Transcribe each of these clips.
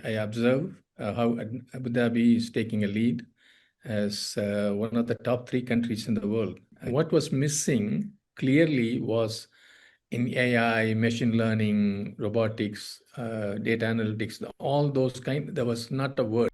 I observe how Abu Dhabi is taking a lead as one of the top 3 countries in the world. What was missing clearly was in AI, machine learning, robotics, data analytics, all those there was not a word.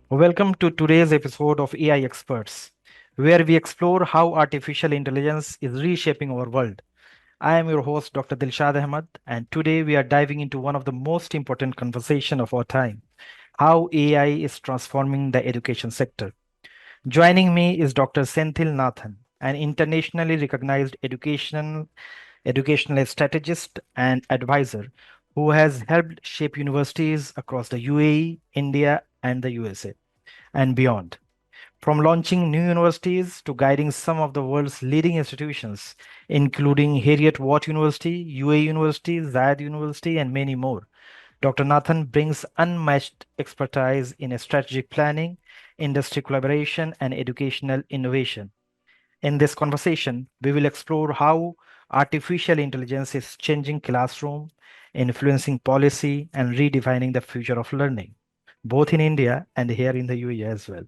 Welcome to today's episode of AI Experts, where we explore how artificial intelligence is reshaping our world. I am your host, Dr. Dilshad Ahmad, and today we are diving into one of the most important conversations of our time, how AI is transforming the education sector. Joining me is Dr. Senthil Nathan, an internationally recognized educational strategist and advisor who has helped shape universities across the UAE, India, and the USA and beyond. From launching new universities to guiding some of the world's leading institutions, including Heriot Watt University, UAE University, Zayed University, and many more. Dr. Nathan brings unmatched expertise in strategic planning, industry collaboration, and educational innovation. In this conversation, we will explore how artificial intelligence is changing classroom, influencing policy, and redefining the future of learning, both in India and here in the UAE as well.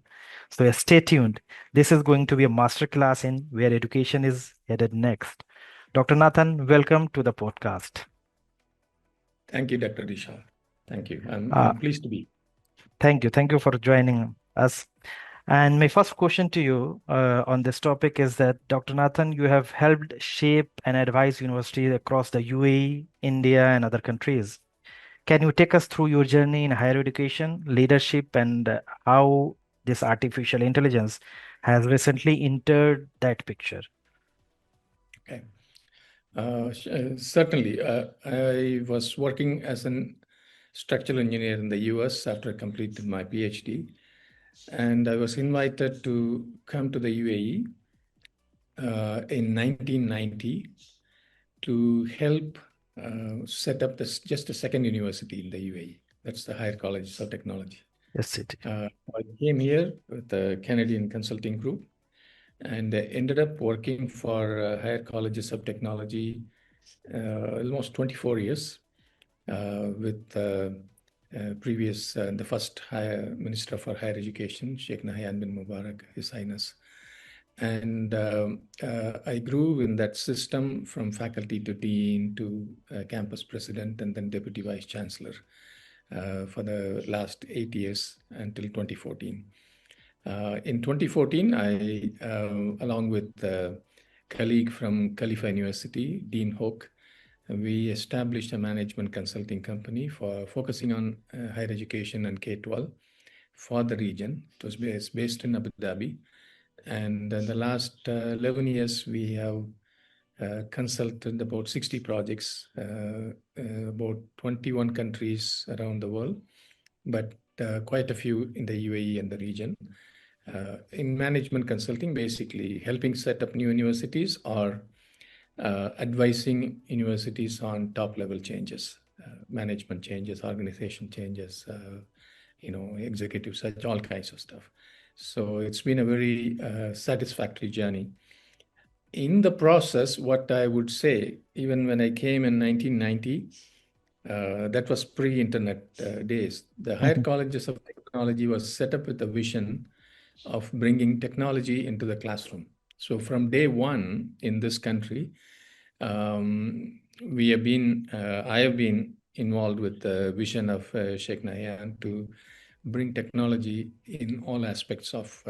So stay tuned. This is going to be a masterclass in where education is headed next. Dr. Nathan, welcome to the podcast. Thank you, Dr. Risha. Thank you. Uh, I'm pleased to be. Thank you. Thank you for joining us. And my first question to you on this topic is that, Dr. Nathan, you have helped shape and advise universities across the UAE, India, and other countries. Can you take us through your journey in higher education, leadership, and how this artificial intelligence has recently entered that picture? Okay. Certainly. I was working as an structural engineer in the US after I completed my PhD. And I was invited to come to the UAE in 1990 to help set up just a second university in the UAE. That's the Higher Colleges of Technology. Yes, it. I came here with the Canadian Consulting Group and ended up working for Higher Colleges of Technology almost 24 years with previous, the first Minister for Higher Education, Sheikh Nahyan bin Mubarak, His Highness. And I grew in that system from faculty to dean to campus president and then deputy vice chancellor for the last 8 years until 2014. In 2014, I, along with a colleague from Khalifa University, Dean Hoke, we established a management consulting company for focusing on higher education and K-12 for the region. It was based in Abu Dhabi. And in the last 11 years, we have consulted about 60 projects, about 21 countries around the world, but quite a few in the UAE and the region. In management consulting, basically helping set up new universities or advising universities on top-level changes, management changes, organization changes, executive search, all kinds of stuff. So it's been a very satisfactory journey. In the process, what I would say, even when I came in 1990, that was pre-internet days. The Higher Colleges of Technology was set up with a vision of bringing technology into the classroom. So from day one in this country, I have been involved with the vision of Sheikh Nahyan to bring technology in all aspects of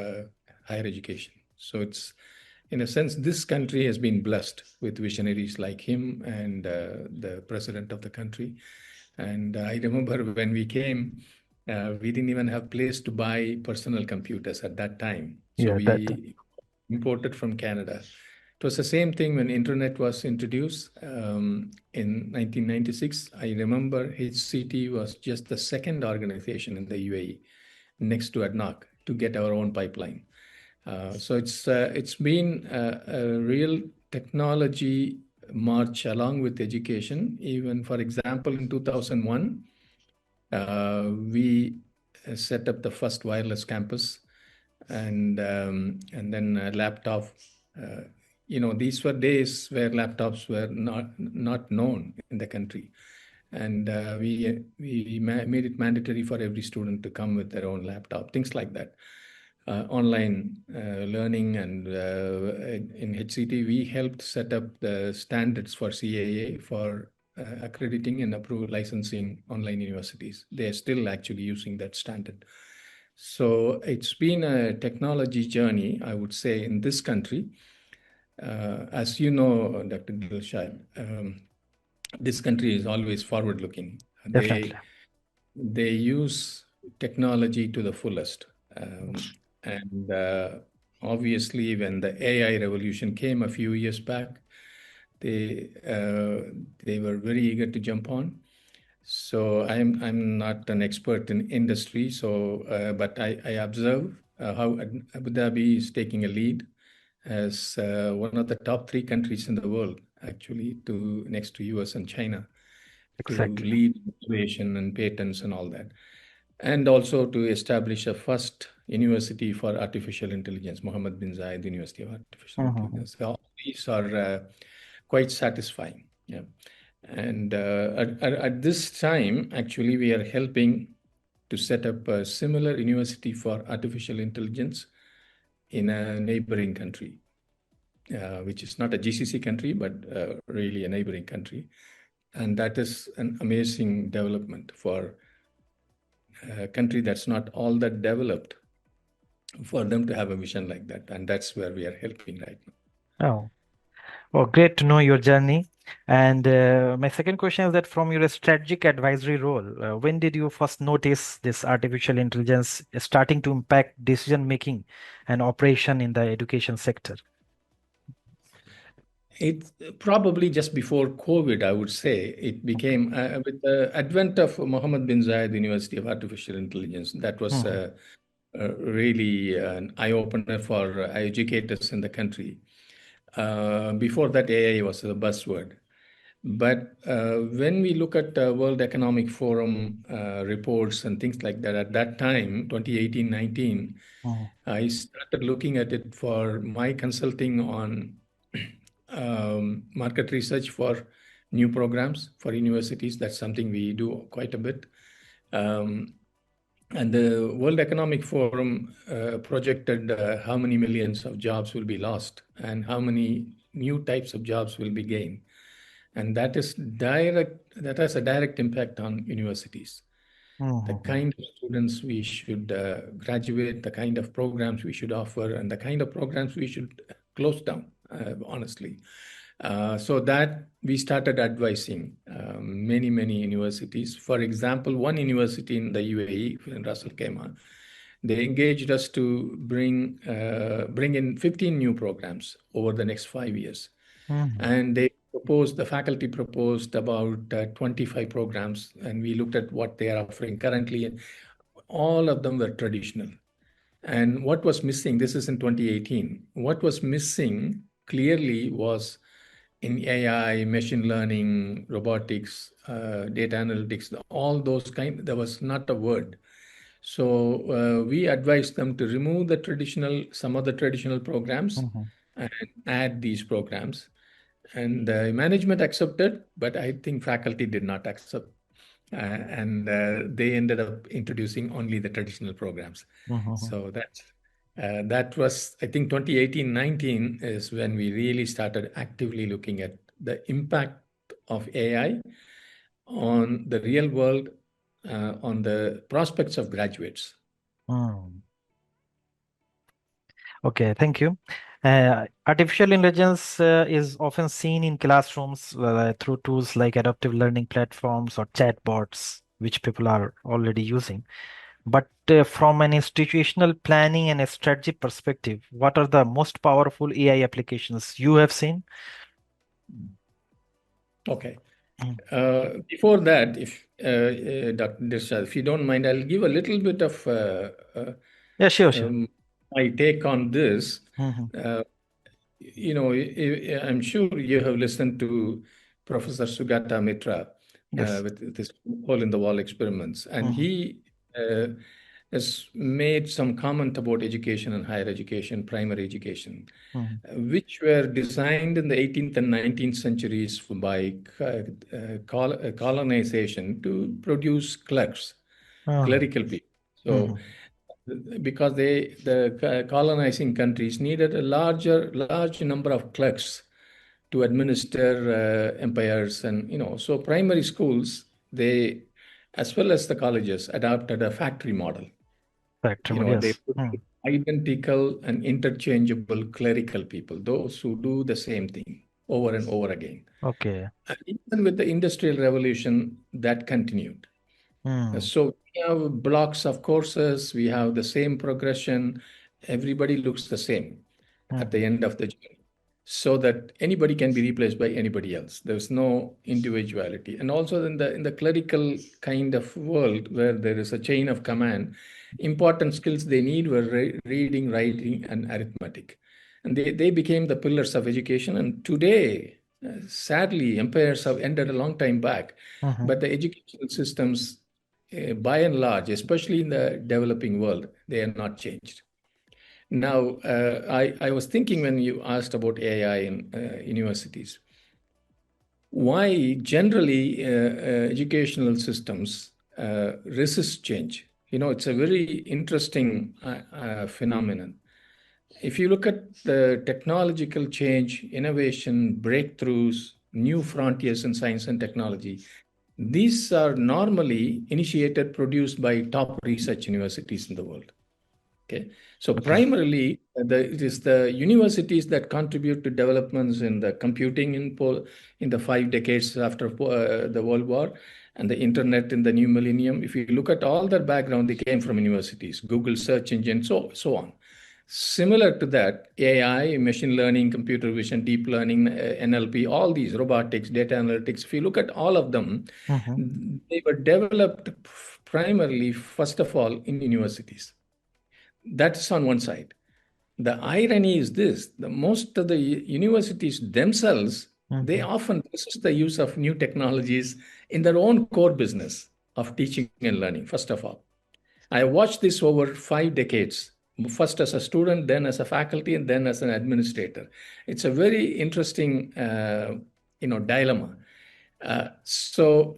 higher education. So it's, in a sense, this country has been blessed with visionaries like him and the president of the country. And I remember when we came, we didn't even have place to buy personal computers at that time. So we imported from Canada. It was the same thing when internet was introduced in 1996. I remember HCT was just the second organization in the UAE next to ADNOC to get our own pipeline. So it's been a real technology march along with education. Even, for example, in 2001, we set up the first wireless campus, and then a laptop. Uh, these were days where laptops were not known in the country, and we made it mandatory for every student to come with their own laptop, things like that. Online learning, and in HCT, we helped set up the standards for CAA for accrediting and approve licensing online universities. They are still actually using that standard. So it's been a technology journey, I would say, in this country. As you know, Dr. Dilshad, this country is always forward-looking. Definitely. They use technology to the fullest. And obviously, when the AI revolution came a few years back, they were very eager to jump on. So I'm not an expert in industry, but I observe how Abu Dhabi is taking a lead as one of the top three countries in the world, actually, next to US and China, to Exactly. lead innovation and patents and all that. And also to establish a first university for artificial intelligence, Mohammed bin Zayed University of Artificial Mhm. Intelligence. So all these are quite satisfying. Yeah. And at this time, actually, we are helping to set up a similar university for artificial intelligence in a neighboring country, which is not a GCC country, but really a neighboring country. And that is an amazing development for a country that's not all that developed, for them to have a vision like that. And that's where we are helping right now. Oh, well, great to know your journey. And my second question is that from your strategic advisory role, when did you first notice this artificial intelligence starting to impact decision making and operation in the education sector? It probably just before COVID, I would say, it became with the advent of Mohammed bin Zayed University of Artificial Intelligence. That was Mhm. really an eye opener for educators in the country. Before that, AI was a buzzword. But when we look at World Economic Forum reports and things like that, at that time, 2018-19, Mhm. I started looking at it for my consulting on market research for new programs for universities. That's something we do quite a bit. And the World Economic Forum projected how many millions of jobs will be lost and how many new types of jobs will be gained. And that has a direct impact on universities. The Mhm. kind of students we should graduate, the kind of programs we should offer, and the kind of programs we should close down, honestly. So that we started advising many universities. For example, one university in the UAE, in Ras Al Khaimah, they engaged us to bring in 15 new programs over the next 5 years. Mhm. And the faculty proposed about 25 programs, and we looked at what they are offering currently, and all of them were traditional. And what was missing, this is in 2018, what was missing clearly was in AI, machine learning, robotics, data analytics, all those there was not a word. So we advised them to remove some of the traditional programs Mhm. and add these programs. And management accepted, but I think faculty did not accept. And they ended up introducing only the traditional programs. Mhm. So that was, I think, 2018-19 is when we really started actively looking at the impact of AI on the real world, on the prospects of graduates. Mhm. Okay, thank you. Artificial intelligence is often seen in classrooms through tools like adaptive learning platforms or chatbots, which people are already using. But from an institutional planning and a strategy perspective, what are the most powerful AI applications you have seen? Okay. Mm. Before that, if Dr. Dilshad, if you don't mind, I'll give a little bit of Yeah, sure, sure. um, my take on this. Mhm. Uh, I'm sure you have listened to Professor Sugata Mitra Yes. with this hole in the wall experiments, and Mhm. he uh, has made some comment about education and higher education, primary education, which were designed in the 18th and 19th centuries by colonization to produce clerks, Oh. clerical people. So, because the colonizing countries needed a large number of clerks to administer empires, and so primary schools, they, as well as the colleges, adopted a factory model. They Yes. put identical and interchangeable clerical people, those who do the same thing over and over again. Okay. And even with the Industrial Revolution, that continued. So we have blocks of courses, we have the same progression, everybody looks the same at the end of the journey, so that anybody can be replaced by anybody else. There's no individuality. And also in the clerical kind of world where there is a chain of command, important skills they need were reading, writing, and arithmetic. And they became the pillars of education. And today, sadly, empires have ended a long time back. But the educational systems, by and large, especially in the developing world, they are not changed. Now, I was thinking when you asked about AI in universities, why generally educational systems resist change. It's a very interesting phenomenon. If you look at the technological change, innovation, breakthroughs, new frontiers in science and technology, these are normally initiated, produced by top research universities in the world. Okay, so primarily it is the universities that contribute to developments in the computing in the 5 decades after the World War, and the internet in the new millennium. If you look at all their background, they came from universities, Google search engine, so on. Similar to that, AI, machine learning, computer vision, deep learning, NLP, all these robotics, data analytics. If you look at all of them, they were developed primarily, first of all, in universities. That's on one side. The irony is this: the most of the universities themselves, they often resist the use of new technologies in their own core business of teaching and learning. First of all, I watched this over 5 decades, first as a student, then as a faculty, and then as an administrator. It's a very interesting dilemma. So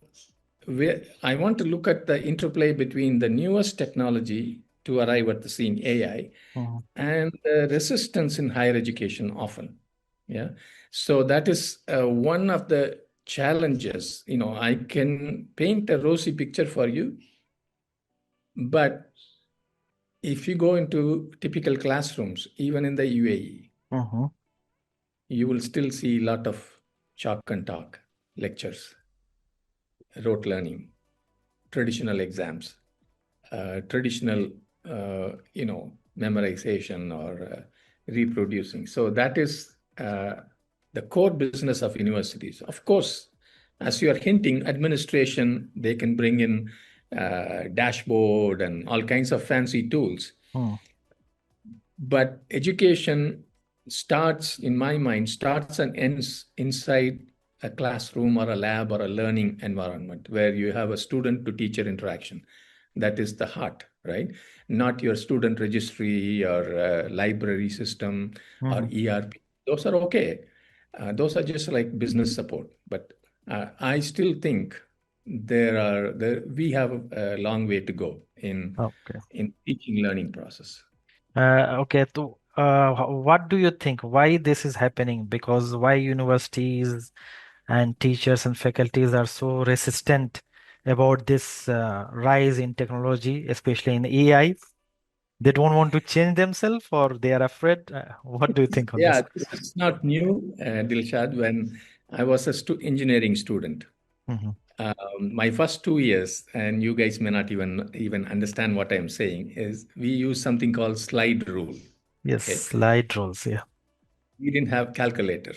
I want to look at the interplay between the newest technology to arrive at the scene, AI, and the resistance in higher education often. Yeah. So that is one of the challenges. I can paint a rosy picture for you, but if you go into typical classrooms, even in the UAE, you will still see a lot of chalk and talk lectures, rote learning, traditional exams, traditional, memorization or reproducing. So that is the core business of universities. Of course, as you are hinting, administration, they can bring in dashboard and all kinds of fancy tools. But education starts, in my mind, starts and ends inside a classroom or a lab or a learning environment where you have a student to teacher interaction. That is the heart, right? Not your student registry or library system or ERP. Those are okay. Those are just like business support. But I still think we have a long way to go in teaching learning process. Okay, so what do you think? Why this is happening? Because why universities and teachers and faculties are so resistant about this rise in technology, especially in AI? They don't want to change themselves, or they are afraid? What do you think on Yeah, this? this is not new, Dilshad. When I was a engineering student, my first 2 years, and you guys may not even understand what I'm saying, is we use something called slide rule. Yes, Okay, slide rules. Yeah. we didn't have calculator.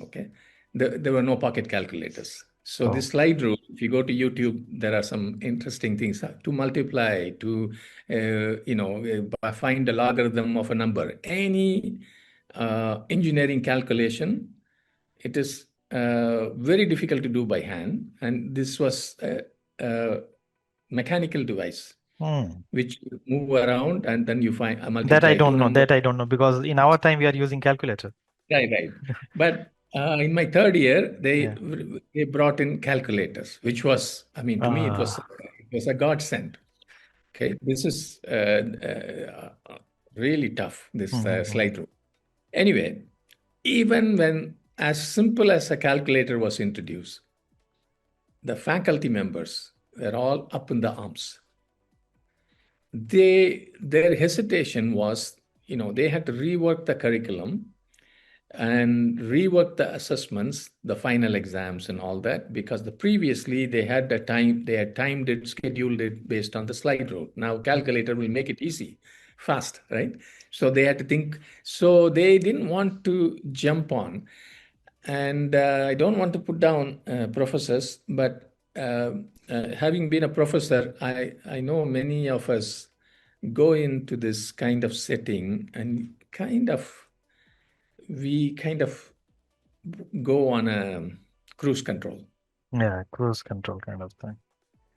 Okay, there were no pocket calculators. So Oh. this slide rule, if you go to YouTube, there are some interesting things to multiply, to find the logarithm of a number. Any engineering calculation, it is very difficult to do by hand, and this was a mechanical device. which you move around and then you find That I multiply two don't know. numbers. That I don't know because in our time we are using calculator. Right, right. But in my third year, Yeah. they brought in calculators, which was, I mean, to me, it was a godsend. Okay, this is really tough. This Mhm. slide rule. Anyway, even when as simple as a calculator was introduced, the faculty members were all up in the arms. Their hesitation was, they had to rework the curriculum and rework the assessments, the final exams and all that, because previously they had timed it, scheduled it based on the slide rule. Now calculator will make it easy, fast, right? So they had to think. So they didn't want to jump on. And I don't want to put down professors, but having been a professor, I know many of us go into this kind of setting and we kind of go on a cruise control. Yeah, cruise control kind of thing.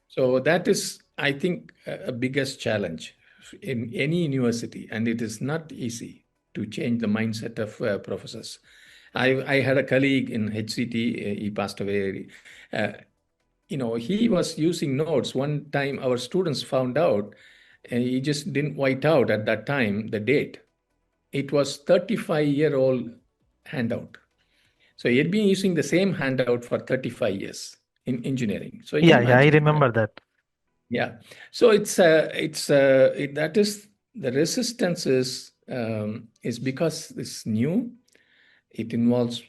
So that is, I think, a biggest challenge in any university, and it is not easy to change the mindset of professors. I had a colleague in HCT, he passed away. Uh, he was using notes. One time, our students found out, and he just didn't white out at that time the date. It was 35-year-old handout. So he had been using the same handout for 35 years in engineering. So you Yeah, yeah, I imagine, right? remember that. Yeah. So that is the resistance is because it's new. It involves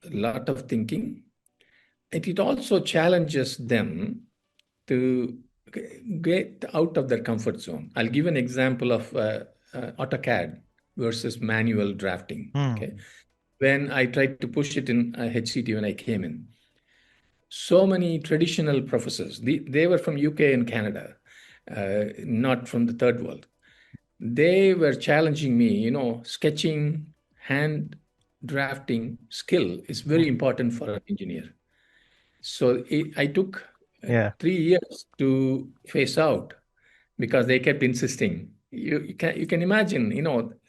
a lot of thinking. It also challenges them to get out of their comfort zone. I'll give an example of AutoCAD versus manual drafting. Okay. Mm. When I tried to push it in HCT when I came in, so many traditional professors, they were from UK and Canada, not from the third world. They were challenging me, sketching, hand drafting skill is very Mm. important for an engineer. So I took Yeah. 3 years to phase out because they kept insisting. You can imagine,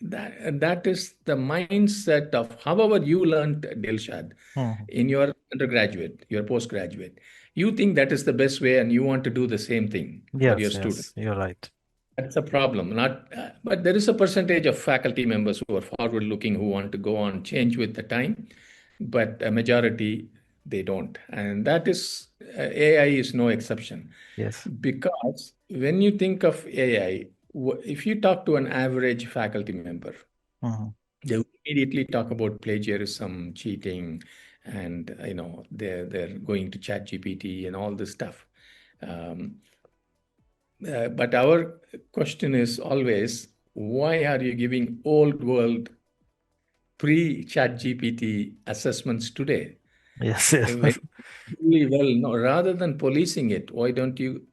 that is the mindset of however you learned Dilshad Mhm. in your undergraduate, your postgraduate. You think that is the best way, and you want to do the same thing for your Yes, student. yes, you're right. That's a problem. Not, but there is a percentage of faculty members who are forward-looking, who want to go on change with the time, but a majority they don't, and that is AI is no exception. Yes. Because when you think of AI, if you talk to an average faculty member, Mhm. they will immediately talk about plagiarism, cheating, and they're going to ChatGPT and all this stuff. Um, but our question is always, why are you giving old world pre-ChatGPT assessments today? Yes, yes. When really well, no, rather than policing it, why don't you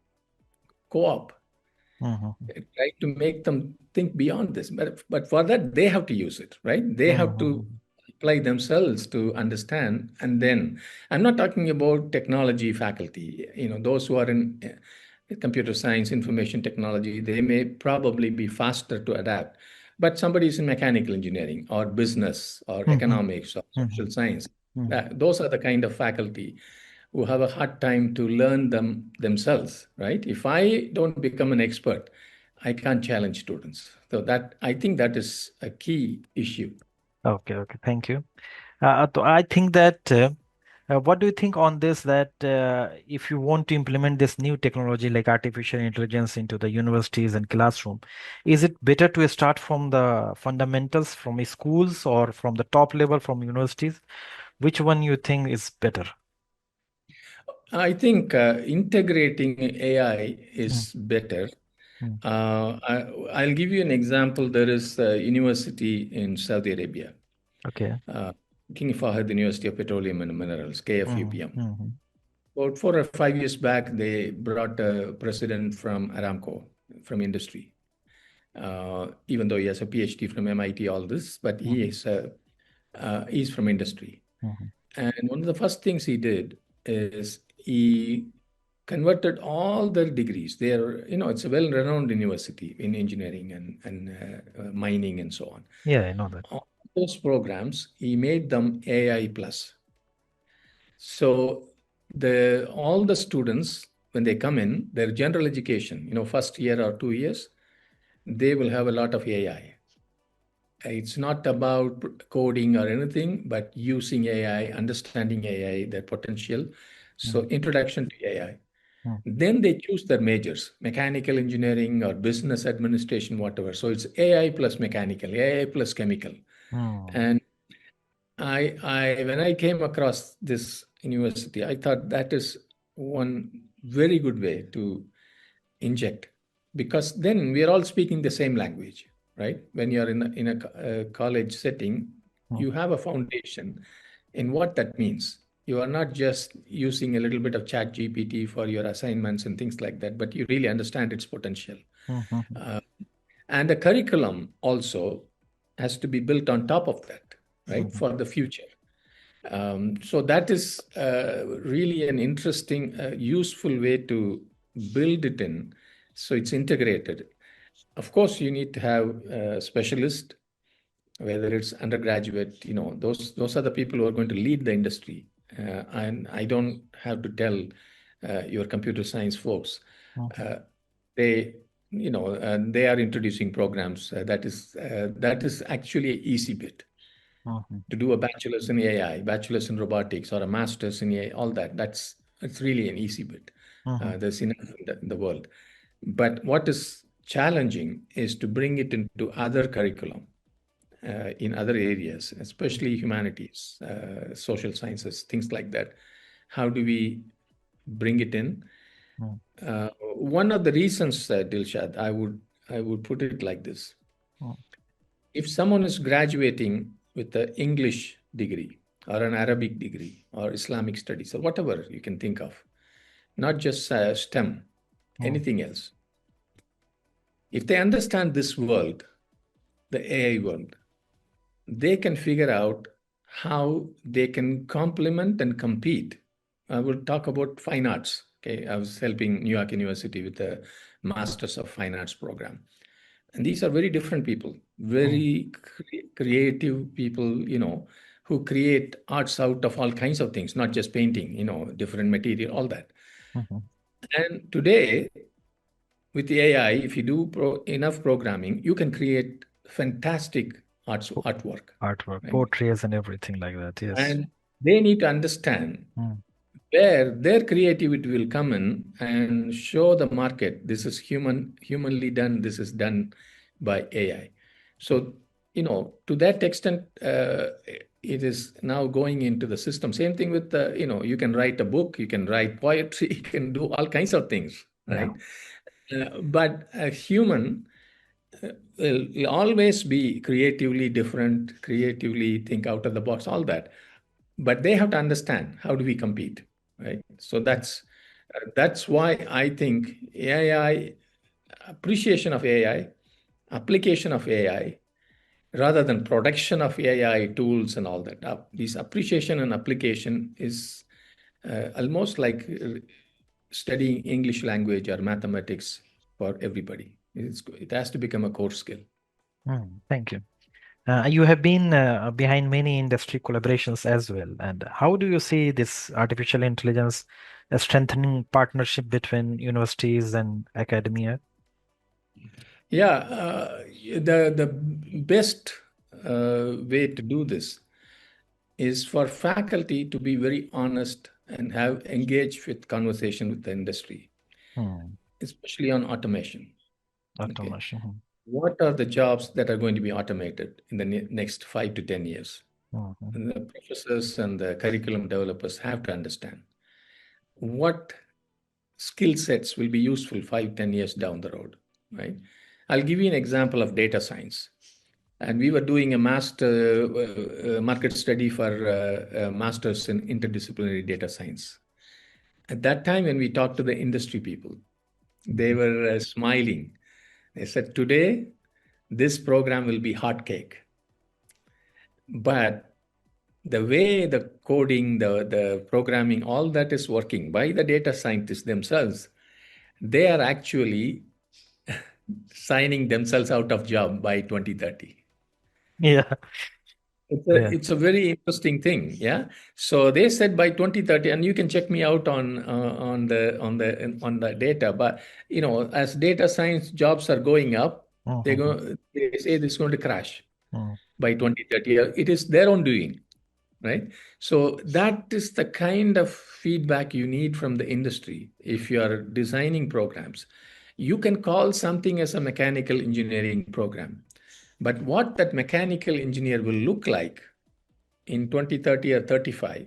co-op? Mhm. Try to make them think beyond this. But for that, they have to use it, right? They have to Mhm. apply themselves to understand. And then I'm not talking about technology faculty, those who are in computer science, information technology, they may probably be faster to adapt. But somebody is in mechanical engineering or business or Mhm. economics or social Mhm. science. Mhm. Those are the kind of faculty who have a hard time to learn them themselves, right? If I don't become an expert, I can't challenge students. So I think that is a key issue. Okay, okay. Thank you. I think that what do you think on this that if you want to implement this new technology like artificial intelligence into the universities and classroom, is it better to start from the fundamentals from schools or from the top level from universities? Which one you think is better? I think integrating AI Mm. is better. Mm. I'll give you an example. There is a university in Saudi Arabia, Okay. uh, King Fahd University of Petroleum and Minerals, Mm. KFUPM. Mhm. About 4 or 5 years back, they brought a president from Aramco, from industry. Even though he has a PhD from MIT, all this, but Mhm. he's from industry. Mhm. And one of the first things he did is he converted all their degrees. It's a well-renowned university in engineering and mining and so on. Yeah, I know that. All those programs, he made them AI plus. So all the students, when they come in, their general education, first year or 2 years, they will have a lot of AI. It's not about coding or anything, but using AI, understanding AI, their potential. So introduction to AI. Mm, Then they choose their majors, mechanical engineering or business administration, whatever. So it's AI plus mechanical, AI plus chemical. mm, And when I came across this university, I thought that is one very good way to inject, because then we are all speaking the same language, right? When you're in a college setting, mm, you have a foundation in what that means. You are not just using a little bit of ChatGPT for your assignments and things like that, but you really understand its potential. mm, mm, Uh, and the curriculum also has to be built on top of that, right, mm, for the future. So that is really an interesting, useful way to build it in. So it's integrated. Of course, you need to have a specialist, whether it's undergraduate, those are the people who are going to lead the industry. And I don't have to tell your computer science folks, mm, uh, they, they are introducing programs. That is actually an easy bit mm, to do a bachelor's in AI, bachelor's in robotics, or a master's in AI, all that. It's really an easy bit. mm, There's enough in the world. But what is challenging is to bring it into other curriculum in other areas, especially humanities, social sciences, things like that. How do we bring it in? mm, One of the reasons, Dilshad, I would put it like this: mm, if someone is graduating with an English degree or an Arabic degree or Islamic studies or whatever you can think of, not just STEM, mm, anything else, if they understand this world, the AI world, they can figure out how they can complement and compete. I will talk about fine arts. Okay, I was helping New York University with the Masters of Fine Arts program. And these are very different people, mm, very creative people, who create arts out of all kinds of things, not just painting, different material, all that. mm. And today, with the AI, if you do enough programming, you can create fantastic artwork, Artwork, right? portraits, and everything like that. Yes. And they need to understand Mm, where their creativity will come in and show the market this is humanly done, this is done by AI. So, to that extent, it is now going into the system. Same thing with the, you can write a book, you can write poetry, you can do all kinds of things, yeah. right? But a human will always be creatively different, creatively think out of the box, all that. But they have to understand how do we compete, right? So that's why I think AI, appreciation of AI, application of AI, rather than production of AI tools and all that. This appreciation and application is almost like studying English language or mathematics for everybody. It has to become a core skill. Thank you. You have been behind many industry collaborations as well. And how do you see this artificial intelligence strengthening partnership between universities and academia? Yeah, the best way to do this is for faculty to be very honest and have engaged with conversation with the industry, Hmm. especially on automation. Okay, Automation. what are the jobs that are going to be automated in the next 5 to 10 years? Mhm. And the professors and the curriculum developers have to understand what skill sets will be useful 5, 10 years down the road, right? I'll give you an example of data science. And we were doing a market study for masters in interdisciplinary data science. At that time, when we talked to the industry people, they Mhm. were smiling. They said, today, this program will be hot cake. But the way the coding, the programming, all that is working by the data scientists themselves, they are actually signing themselves out of job by 2030. Yeah. It's Yeah. it's a very interesting thing, yeah. So they said by 2030, and you can check me out on the data. But as data science jobs are going up, Mhm. they say this is going to crash Mm. by 2030. It is their own doing, right? So that is the kind of feedback you need from the industry. If you are designing programs, you can call something as a mechanical engineering program, but what that mechanical engineer will look like in 2030 or 35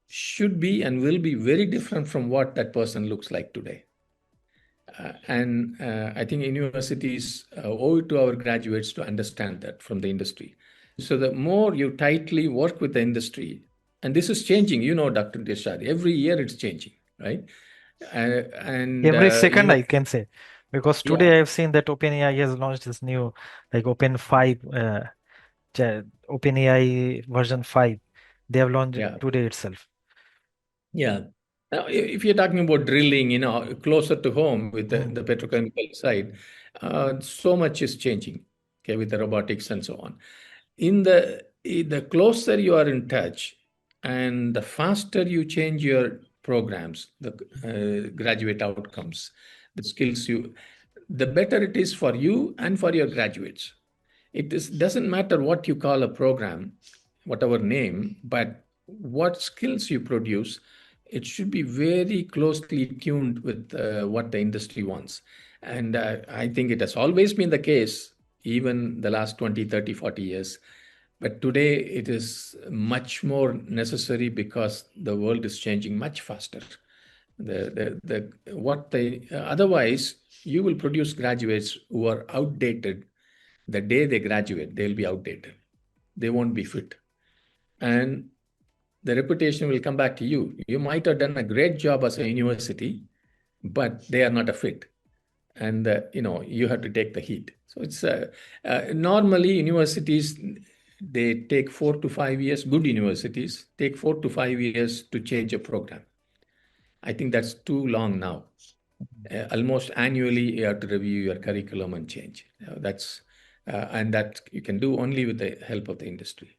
should be and will be very different from what that person looks like today. And I think universities owe it to our graduates to understand that from the industry. So the more you tightly work with the industry, and this is changing, Dr. Dilshad, every year it's changing, right? And Every second, even, I can say, because yeah, today I've seen that OpenAI has launched this new, like Open 5, OpenAI version 5. They have launched it yeah. today itself. Yeah. Now, if you're talking about drilling, closer to home with the, Mm. the petrochemical side, so much is changing, okay, with the robotics and so on. The closer you are in touch, and the faster you change your programs, the graduate outcomes, the skills the better it is for you and for your graduates. Doesn't matter what you call a program, whatever name, but what skills you produce, it should be very closely tuned with what the industry wants. And I think it has always been the case, even the last 20, 30, 40 years. But today it is much more necessary because the world is changing much faster. Otherwise, you will produce graduates who are outdated. The day they graduate, they'll be outdated. They won't be fit. And the reputation will come back to you. You might have done a great job as a university, but they are not a fit. And you have to take the heat. So it's normally universities, they take 4 to 5 years. Good universities take 4 to 5 years to change a program. I think that's too long now. Almost annually, you have to review your curriculum and change. And that you can do only with the help of the industry.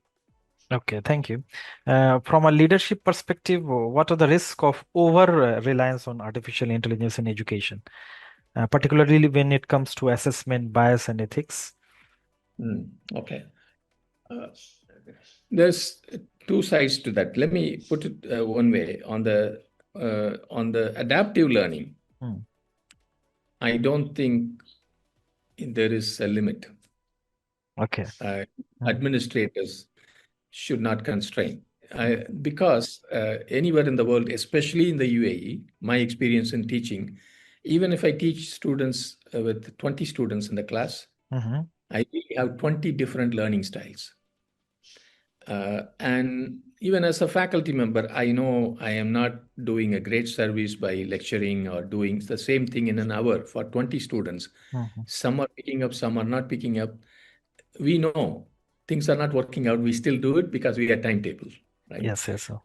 Okay, thank you. From a leadership perspective, what are the risks of over reliance on artificial intelligence in education, particularly when it comes to assessment, bias, and ethics? Okay. Uh, there's two sides to that. Let me put it one way. On the adaptive learning, Mm. I don't think there is a limit. Okay. Uh, Mm. Administrators should not constrain. Because anywhere in the world, especially in the UAE, my experience in teaching, even if I teach students with 20 students in the class, Mhm. I really have 20 different learning styles. And even as a faculty member, I know I am not doing a great service by lecturing or doing the same thing in an hour for 20 students. Mhm. Some are picking up, some are not picking up. We know things are not working out. We still do it because we have timetable, right? Yes, yes, sir.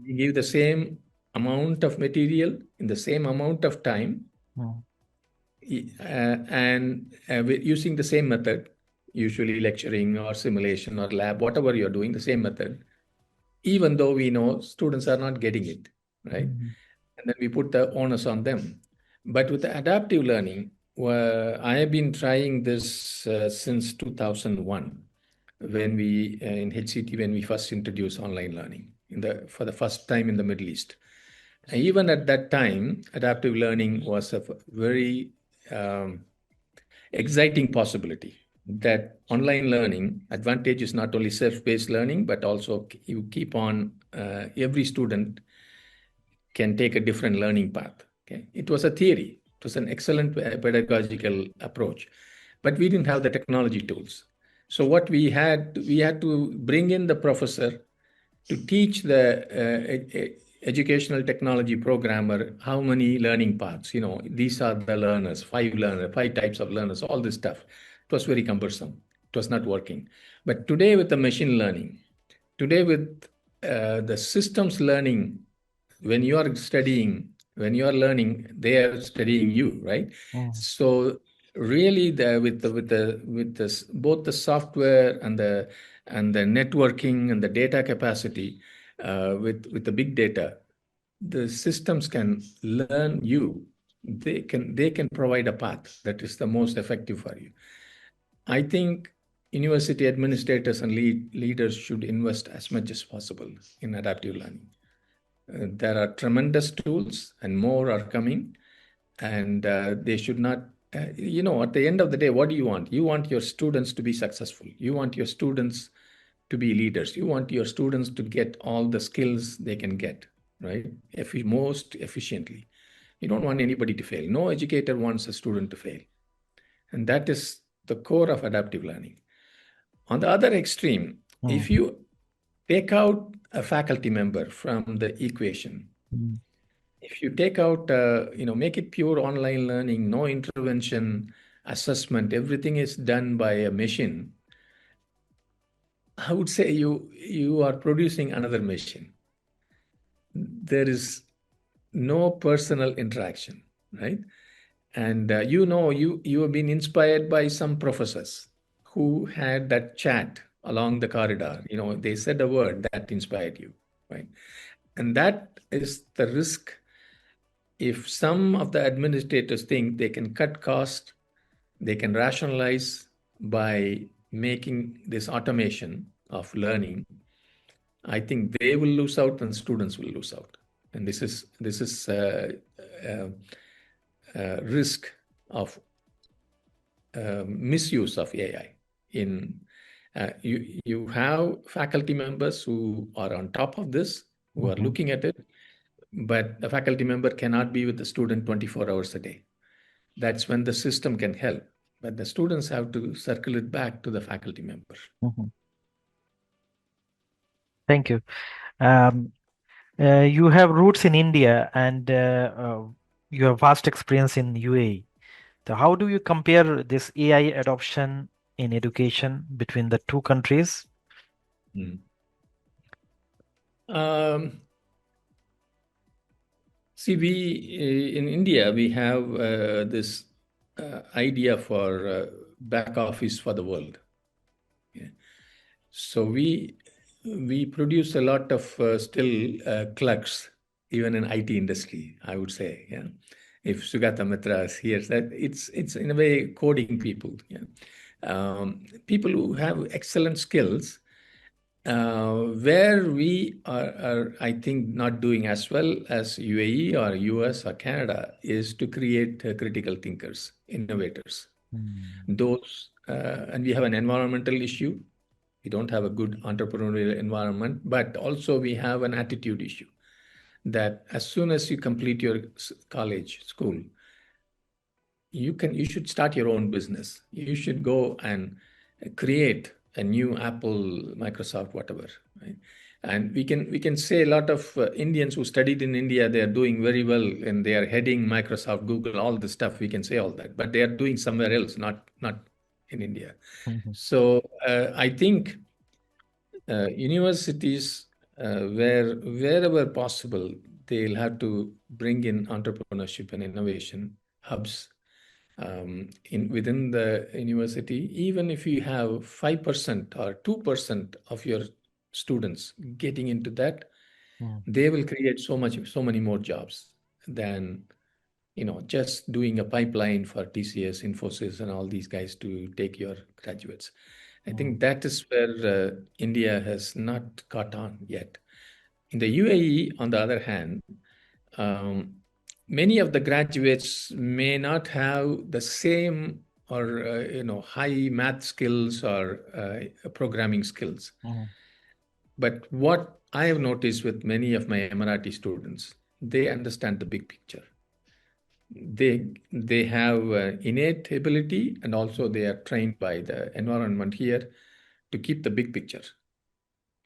We give the same amount of material in the same amount of time, Mm. and we're using the same method, usually lecturing or simulation or lab, whatever you're doing, the same method, even though we know students are not getting it, right? Mhm. And then we put the onus on them. But with the adaptive learning, I have been trying this since 2001, when we in HCT, when we first introduced online learning for the first time in the Middle East. Even at that time, adaptive learning was a very um, exciting possibility. That online learning advantage is not only self-paced learning, but also you keep on every student can take a different learning path. Okay, it was a theory. It was an excellent pedagogical approach, but we didn't have the technology tools. So what we had to bring in the professor to teach the educational technology programmer how many learning paths. These are the learners, five types of learners, all this stuff. It was very cumbersome. It was not working. But today with the machine learning, today with the systems learning, when you are studying, when you are learning, they are studying you, right? Mm, So really, with both the software and the networking and the data capacity, with the big data, the systems can learn you. They can provide a path that is the most effective for you. I think university administrators and leaders should invest as much as possible in adaptive learning. There are tremendous tools, and more are coming. And they should not, at the end of the day, what do you want? You want your students to be successful. You want your students to be leaders. You want your students to get all the skills they can get, right? Most efficiently. You don't want anybody to fail. No educator wants a student to fail. And that is the core of adaptive learning. On the other extreme, if mm, you take out a faculty member from the equation, mm, if you take out, make it pure online learning, no intervention, assessment, everything is done by a machine, I would say you are producing another machine. There is no personal interaction, right? And you have been inspired by some professors who had that chat along the corridor. They said a word that inspired you, right? And that is the risk. If some of the administrators think they can cut cost, they can rationalize by making this automation of learning, I think they will lose out and students will lose out. And this is risk of misuse of AI. You have faculty members who are on top of this, who are mhm, looking at it, but the faculty member cannot be with the student 24 hours a day. That's when the system can help. But the students have to circle it back to the faculty member. mhm. Thank you. Um, you have roots in India and you have vast experience in UAE. So how do you compare this AI adoption in education between the two countries? Mm. Um, See, in India, we have this idea for back office for the world. Yeah. So we produce a lot of still clerks, even in IT industry, I would say. Yeah. If Sugata Mitra hears that, it's in a way coding people. Yeah. People who have excellent skills, where we are, I think, not doing as well as UAE or US or Canada is to create critical thinkers, innovators. Mm, And we have an environmental issue. We don't have a good entrepreneurial environment, but also we have an attitude issue that as soon as you complete your college, school, you should start your own business. You should go and create a new Apple, Microsoft, whatever, right? And we can say a lot of Indians who studied in India, they are doing very well and they are heading Microsoft, Google, all the stuff. We can say all that, but they are doing somewhere else, not in India. mhm, So I think universities, wherever possible, they'll have to bring in entrepreneurship and innovation hubs in within the university. Even if you have 5% or 2% of your students getting into that, mm, they will create so many more jobs than just doing a pipeline for TCS, Infosys, and all these guys to take your graduates. I mm, think that is where India has not caught on yet. In the UAE, on the other hand, um, many of the graduates may not have the same or high math skills or programming skills. mhm, But what I have noticed with many of my Emirati students, they understand the big picture. They have innate ability, and also they are trained by the environment here to keep the big picture,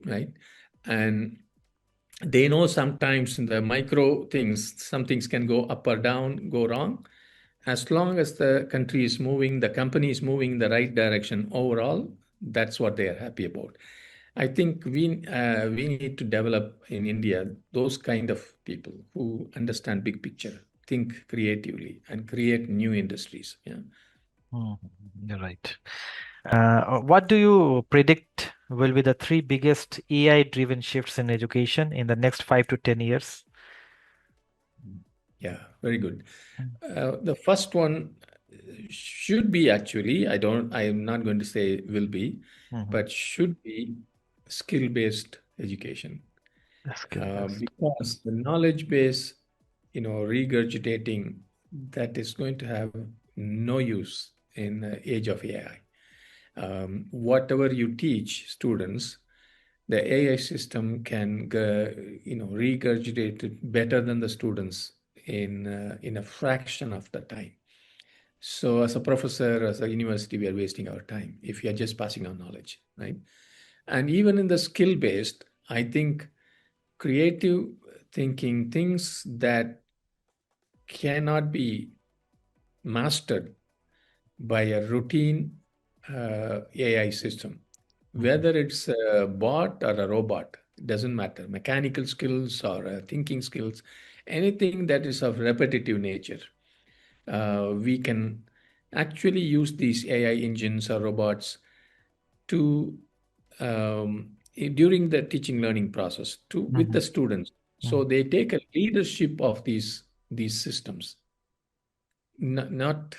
right? And they know sometimes in the micro things, some things can go up or down, go wrong. As long as the country is moving, the company is moving in the right direction overall, that's what they are happy about. I think we need to develop in India those kind of people who understand big picture, think creatively, and create new industries. Yeah. Mhm. You're right. What do you predict will be the three biggest AI-driven shifts in education in the next 5 to 10 years? Yeah, very good. Mm. The first one should be actually, I am not going to say will be, Mhm. but should be skill-based education. Skill-based. Because the knowledge base, regurgitating, that is going to have no use in the age of AI. Whatever you teach students, the AI system can, regurgitate it better than the students in a fraction of the time. So, as a professor, as a university, we are wasting our time if we are just passing on knowledge, right? And even in the skill based, I think creative thinking, things that cannot be mastered by a routine AI system, Mhm. whether it's a bot or a robot, it doesn't matter. Mechanical skills or thinking skills, anything that is of repetitive nature, we can actually use these AI engines or robots to during the teaching learning process to with Mhm. the students, so Mhm. they take a leadership of these systems, not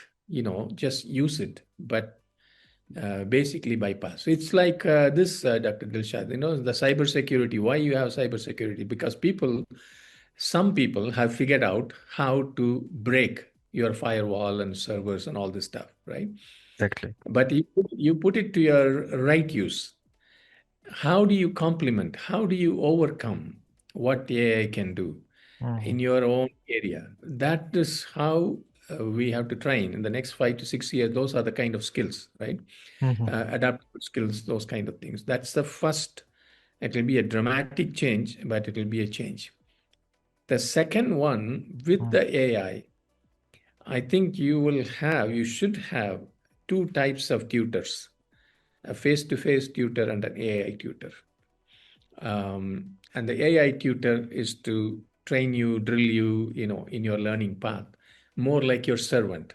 just use it, but basically bypass. It's like this, Dr. Dilshad, the cybersecurity. Why you have cybersecurity? Because some people have figured out how to break your firewall and servers and all this stuff, right? Exactly. But you put it to your right use. How do you complement? How do you overcome what AI can do in Mhm. your own area? That is how we have to train in the next 5 to 6 years. Those are the kind of skills, right? Mhm. Adaptable skills, those kind of things. That's the first. It will be a dramatic change, but it will be a change. The second one with Mhm. the AI, I think you should have two types of tutors, a face to face tutor and an AI tutor. And the AI tutor is to train you, drill you, in your learning path, more like your servant,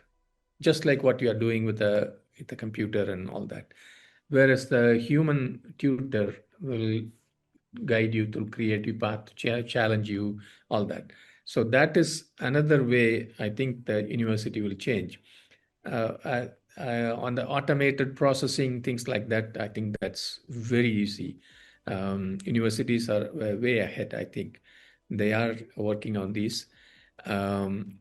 just like what you are doing with the computer and all that. Whereas the human tutor will guide you through creative path, challenge you, all that. So that is another way I think the university will change. On the automated processing, things like that, I think that's very easy. Universities are way ahead, I think. They are working on these. Um,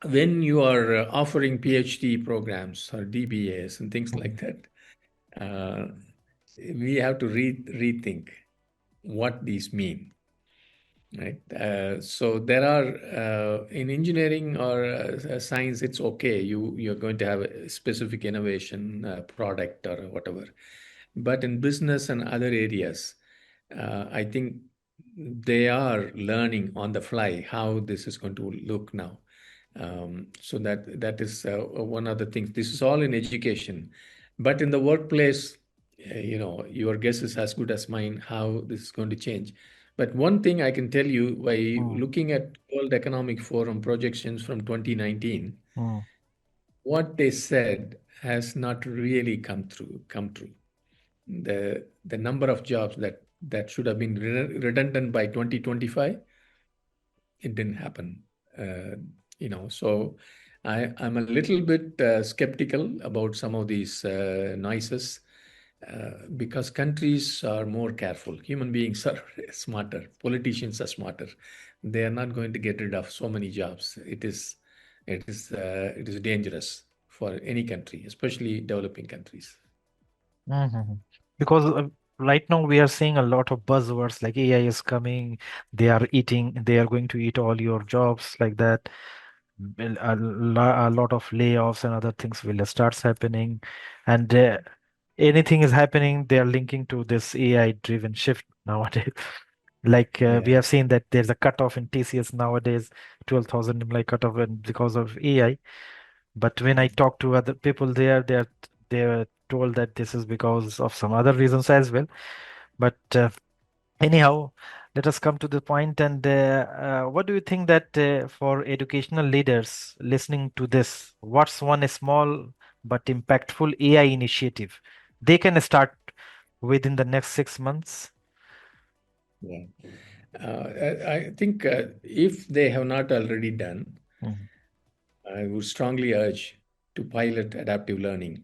when you are offering PhD programs or DBAs and things Mhm. like that, uh, we have to rethink what these mean, right? So there are in engineering or science, it's okay. You're going to have a specific innovation product or whatever, but in business and other areas, I think they are learning on the fly how this is going to look now. So that is one of the things. This is all in education, but in the workplace, your guess is as good as mine how this is going to change. But one thing I can tell you by Mhm. looking at World Economic Forum projections from 2019, Mhm. what they said has not really come true. The number of jobs that should have been redundant by 2025, it didn't happen. Uh, so I'm a little bit skeptical about some of these noises because countries are more careful. Human beings are smarter. Politicians are smarter. They are not going to get rid of so many jobs. It is dangerous for any country, especially developing countries. Mhm. Because right now we are seeing a lot of buzzwords like AI is coming, they are going to eat all your jobs like that. A lot of layoffs and other things will start happening, and anything is happening, they are linking to this AI-driven shift nowadays. Like we Yeah, have seen that there's a cutoff in TCS nowadays, 12,000 like cutoff because of AI. But when I talk to other people there, they're told that this is because of some other reasons as well. But anyhow, let us come to the point. And what do you think that for educational leaders listening to this, what's one small but impactful AI initiative they can start within the next 6 months? Yeah. I think if they have not already done, Mhm, I would strongly urge to pilot adaptive learning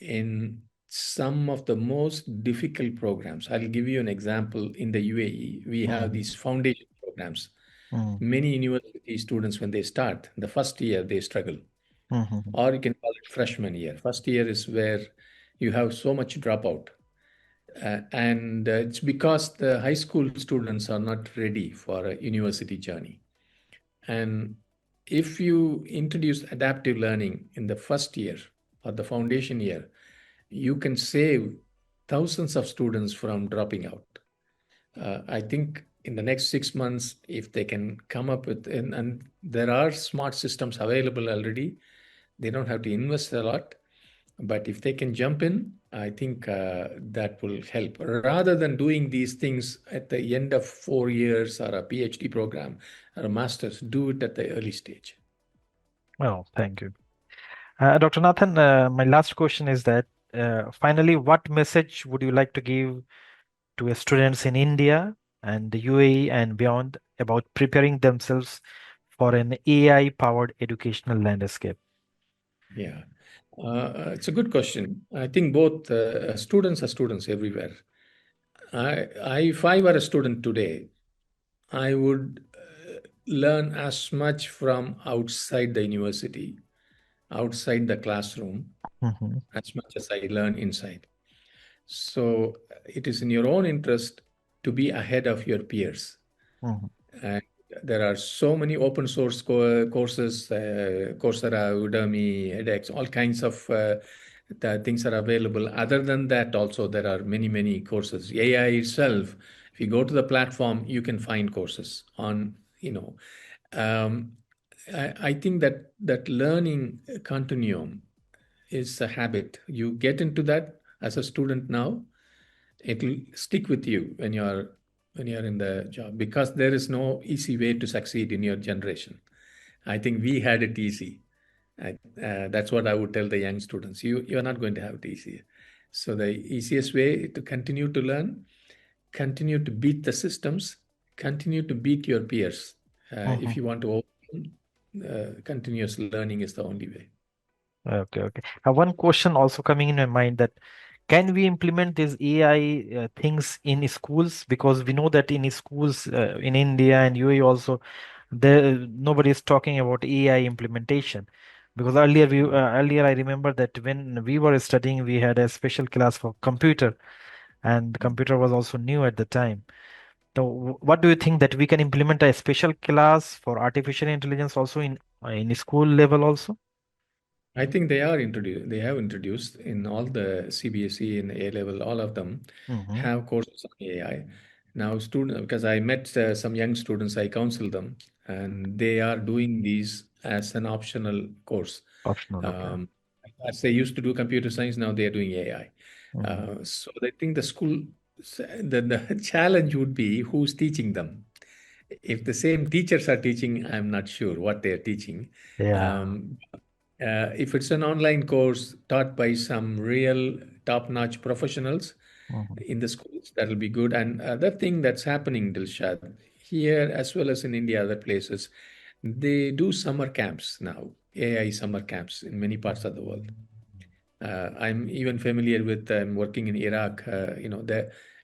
in some of the most difficult programs. I'll give you an example. In the UAE, we have mhm, these foundation programs. mhm, Many university students, when they start, the first year, they struggle. mhm, Or you can call it freshman year. First year is where you have so much dropout. And it's because the high school students are not ready for a university journey. And if you introduce adaptive learning in the first year or the foundation year, you can save thousands of students from dropping out. I think in the next 6 months, if they can come up with, and there are smart systems available already, they don't have to invest a lot. But if they can jump in, I think that will help. Rather than doing these things at the end of 4 years or a PhD program or a master's, do it at the early stage. Well, thank you. Dr. Nathan, my last question is that finally, what message would you like to give to students in India and the UAE and beyond about preparing themselves for an AI-powered educational landscape? Yeah, it's a good question. I think both students are students everywhere. If I were a student today, I would learn as much from outside the university, outside the classroom, Mhm, as much as I learn inside. So it is in your own interest to be ahead of your peers. mhm, And there are so many open source courses, Coursera, Udemy, edX, all kinds of the things are available. Other than that, also there are many, many courses. AI itself, if you go to the platform, you can find courses on, um, I think that learning continuum is a habit. You get into that as a student now, it'll stick with you when you're in the job because there is no easy way to succeed in your generation. I think we had it easy. That's what I would tell the young students. You're not going to have it easy. So the easiest way to continue to learn, continue to beat the systems, continue to beat your peers. If mhm. you want to overcome, continuous learning is the only way. Okay, okay. One question also coming in my mind that can we implement these AI things in schools? Because we know that in schools in India and UAE also, there nobody is talking about AI implementation. Because earlier I remember that when we were studying, we had a special class for computer, and computer was also new at the time. So, what do you think that we can implement a special class for artificial intelligence also in school level also? I think they are introduced. They have introduced in all the CBSE and A level. All of them Mm-hmm. have courses on AI. Now, student because I met some young students, I counsel them, and they are doing these as an optional course. Optional, okay. Um, as they used to do computer science, now they are doing AI. Mm-hmm. So I think the school, the challenge would be who's teaching them. If the same teachers are teaching, I'm not sure what they're teaching. Yeah. Um, if it's an online course taught by some real top-notch professionals Mm-hmm. in the schools, that'll be good. And other thing that's happening, Dilshad, here as well as in India, other places, they do summer camps now, AI summer camps in many parts of the world. I'm even familiar with working in Iraq.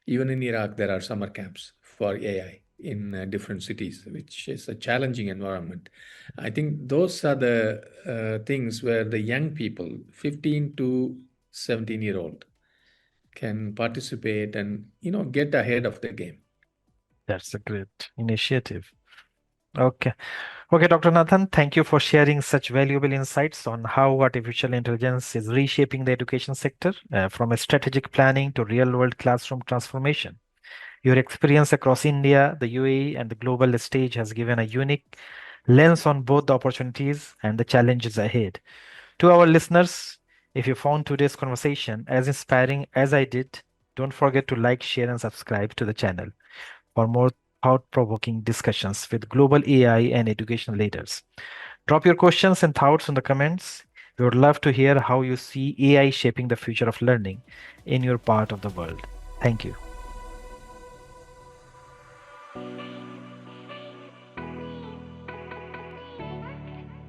Even in Iraq, there are summer camps for AI in different cities, which is a challenging environment. I think those are the things where the young people, 15 to 17-year-old, can participate and get ahead of the game. That's a great initiative. Okay. Okay, Dr. Nathan, thank you for sharing such valuable insights on how artificial intelligence is reshaping the education sector, from a strategic planning to real-world classroom transformation. Your experience across India, the UAE, and the global stage has given a unique lens on both the opportunities and the challenges ahead. To our listeners, if you found today's conversation as inspiring as I did, Don't forget to like, share, and subscribe to the channel for more thought-provoking discussions with global AI and educational leaders. Drop your questions and thoughts in the comments. We would love to hear how you see AI shaping the future of learning in your part of the world. Thank you.